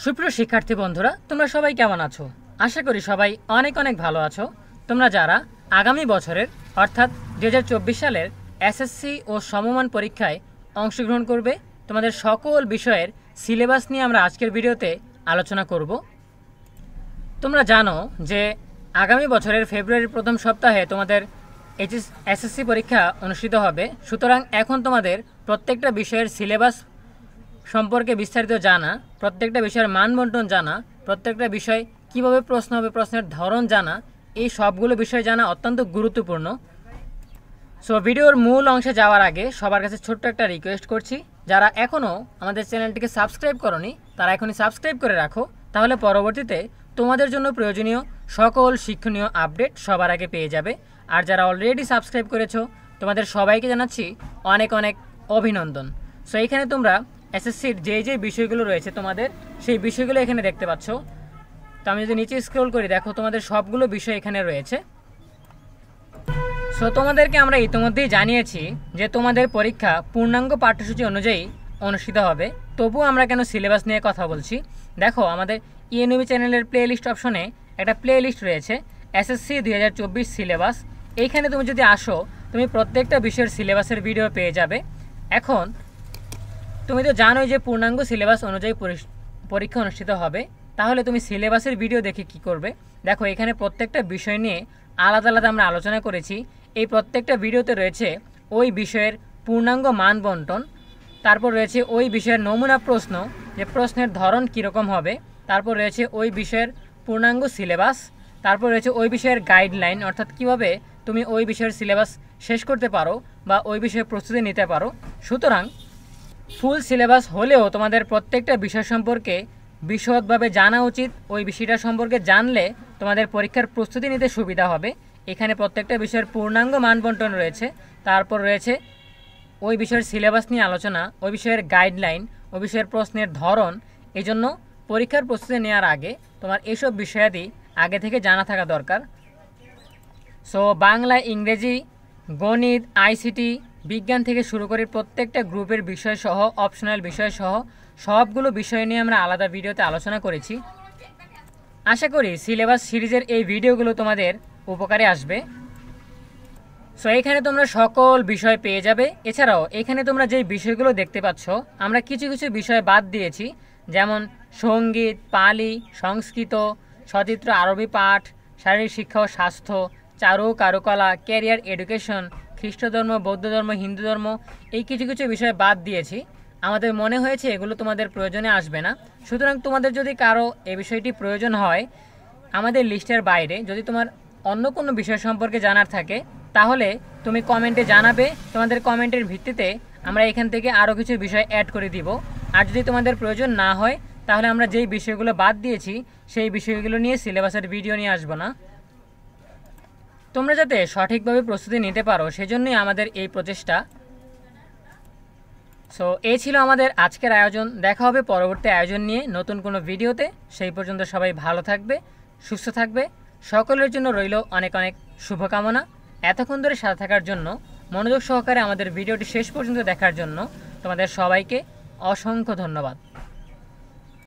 সুপ্রিয় শিক্ষার্থী বন্ধুরা, তোমরা সবাই কেমন আছো? আশা করি সবাই অনেক অনেক ভালো আছো। তোমরা যারা আগামী বছরের অর্থাৎ 2024 সালের এসএসসি ও সমমান পরীক্ষায় অংশগ্রহণ করবে, তোমাদের সকল বিষয়ের সিলেবাস নিয়ে আমরা আজকের ভিডিওতে আলোচনা করব। তোমরা জানো যে আগামী বছরের ফেব্রুয়ারির প্রথম সপ্তাহে তোমাদের এসএসসি পরীক্ষা অনুষ্ঠিত হবে। সুতরাং এখন তোমাদের প্রত্যেকটা বিষয়ের সিলেবাস সম্পর্কে বিস্তারিত জানা, প্রত্যেকটা বিষয়ের মানবন্টন জানা, প্রত্যেকটা বিষয় কিভাবে প্রশ্ন হবে, প্রশ্নের ধরন জানা, এই সবগুলো বিষয় জানা অত্যন্ত গুরুত্বপূর্ণ। সো ভিডিওর মূল অংশে যাওয়ার আগে সবার কাছে ছোট্ট একটা রিকোয়েস্ট করছি, যারা এখনও আমাদের চ্যানেলটিকে সাবস্ক্রাইব করনি তারা এখনই সাবস্ক্রাইব করে রাখো, তাহলে পরবর্তীতে তোমাদের জন্য প্রয়োজনীয় সকল শিক্ষণীয় আপডেট সবার আগে পেয়ে যাবে। আর যারা অলরেডি সাবস্ক্রাইব করেছো তোমাদের সবাইকে জানাচ্ছি অনেক অনেক অভিনন্দন। সো এইখানে তোমরা এসএসসির যে বিষয়গুলো রয়েছে তোমাদের সেই বিষয়গুলো এখানে দেখতে পাচ্ছ। তো আমি যদি নিচে স্ক্রল করি, দেখো তোমাদের সবগুলো বিষয় এখানে রয়েছে। সো তোমাদেরকে আমরা ইতিমধ্যেই জানিয়েছি যে তোমাদের পরীক্ষা পূর্ণাঙ্গ পাঠ্যসূচি অনুযায়ী অনুষ্ঠিত হবে। তবুও আমরা কেন সিলেবাস নিয়ে কথা বলছি, দেখো আমাদের ইএনইউবি চ্যানেলের প্লে লিস্ট অপশনে একটা প্লে লিস্ট রয়েছে এসএসসি 2024 সিলেবাস। এইখানে তুমি যদি আসো তুমি প্রত্যেকটা বিষয়ের সিলেবাসের ভিডিও পেয়ে যাবে। এখন তুমি তো জানোই যে পূর্ণাঙ্গ সিলেবাস অনুযায়ী পরীক্ষা অনুষ্ঠিত হবে, তাহলে তুমি সিলেবাসের ভিডিও দেখে কি করবে? দেখো এখানে প্রত্যেকটা বিষয় নিয়ে আলাদা আলাদা আমরা আলোচনা করেছি। এই প্রত্যেকটা ভিডিওতে রয়েছে ওই বিষয়ের পূর্ণাঙ্গ মান বন্টন, তারপর রয়েছে ওই বিষয়ের নমুনা প্রশ্ন, যে প্রশ্নের ধরন কীরকম হবে, তারপর রয়েছে ওই বিষয়ের পূর্ণাঙ্গ সিলেবাস, তারপর রয়েছে ওই বিষয়ের গাইডলাইন, অর্থাৎ কীভাবে তুমি ওই বিষয়ের সিলেবাস শেষ করতে পারো বা ওই বিষয়ে প্রস্তুতি নিতে পারো। সুতরাং ফুল সিলেবাস হলেও তোমাদের প্রত্যেকটা বিষয় সম্পর্কে বিশদভাবে জানা উচিত। ওই বিষয়টা সম্পর্কে জানলে তোমাদের পরীক্ষার প্রস্তুতি নিতে সুবিধা হবে। এখানে প্রত্যেকটা বিষয়ের পূর্ণাঙ্গ মানবন্টন রয়েছে, তারপর রয়েছে ওই বিষয়ের সিলেবাস নিয়ে আলোচনা, ওই বিষয়ের গাইডলাইন, ওই বিষয়ের প্রশ্নের ধরন। এই জন্য পরীক্ষার প্রস্তুতি নেওয়ার আগে তোমার এইসব বিষয়াদি আগে থেকে জানা থাকা দরকার। সো বাংলা, ইংরেজি, গণিত, আইসিটি, বিজ্ঞান থেকে শুরু করে প্রত্যেকটা গ্রুপের বিষয়সহ অপশনাল বিষয়সহ সবগুলো বিষয় নিয়ে আমরা আলাদা ভিডিওতে আলোচনা করেছি। আশা করি সিলেবাস সিরিজের এই ভিডিওগুলো তোমাদের উপকারে আসবে। সো এখানে তোমরা সকল বিষয় পেয়ে যাবে। এছাড়াও এখানে তোমরা যেই বিষয়গুলো দেখতে পাচ্ছ আমরা কিছু কিছু বিষয় বাদ দিয়েছি, যেমন সঙ্গীত, পালি, সংস্কৃত, সচিত্র আরবি পাঠ, শারীরিক শিক্ষা ও স্বাস্থ্য, চারু কারুকলা, ক্যারিয়ার এডুকেশন, খ্রিস্ট ধর্ম, বৌদ্ধ ধর্ম, হিন্দু ধর্ম, এই কিছু কিছু বিষয় বাদ দিয়েছি। আমাদের মনে হয়েছে এগুলো তোমাদের প্রয়োজনে আসবে না। সুতরাং তোমাদের যদি কারো এই বিষয়টি প্রয়োজন হয় আমাদের লিস্টের বাইরে, যদি তোমার অন্য কোনো বিষয় সম্পর্কে জানার থাকে তাহলে তুমি কমেন্টে জানাবে। তোমাদের কমেন্টের ভিত্তিতে আমরা এখান থেকে আরও কিছু বিষয় অ্যাড করে দিব। আর যদি তোমাদের প্রয়োজন না হয় তাহলে আমরা যেই বিষয়গুলো বাদ দিয়েছি সেই বিষয়গুলো নিয়ে সিলেবাসের ভিডিও নিয়ে আসবো না। তোমরা যাতে সঠিকভাবে প্রস্তুতি নিতে পারো সেজন্যই আমাদের এই প্রচেষ্টা। সো এই ছিল আমাদের আজকের আয়োজন। দেখা হবে পরবর্তী আয়োজন নিয়ে নতুন কোনো ভিডিওতে। সেই পর্যন্ত সবাই ভালো থাকবে, সুস্থ থাকবে। সকলের জন্য রইল অনেক অনেক শুভকামনা। এতক্ষণ ধরে সাথে থাকার জন্য, মনোযোগ সহকারে আমাদের ভিডিওটি শেষ পর্যন্ত দেখার জন্য তোমাদের সবাইকে অসংখ্য ধন্যবাদ।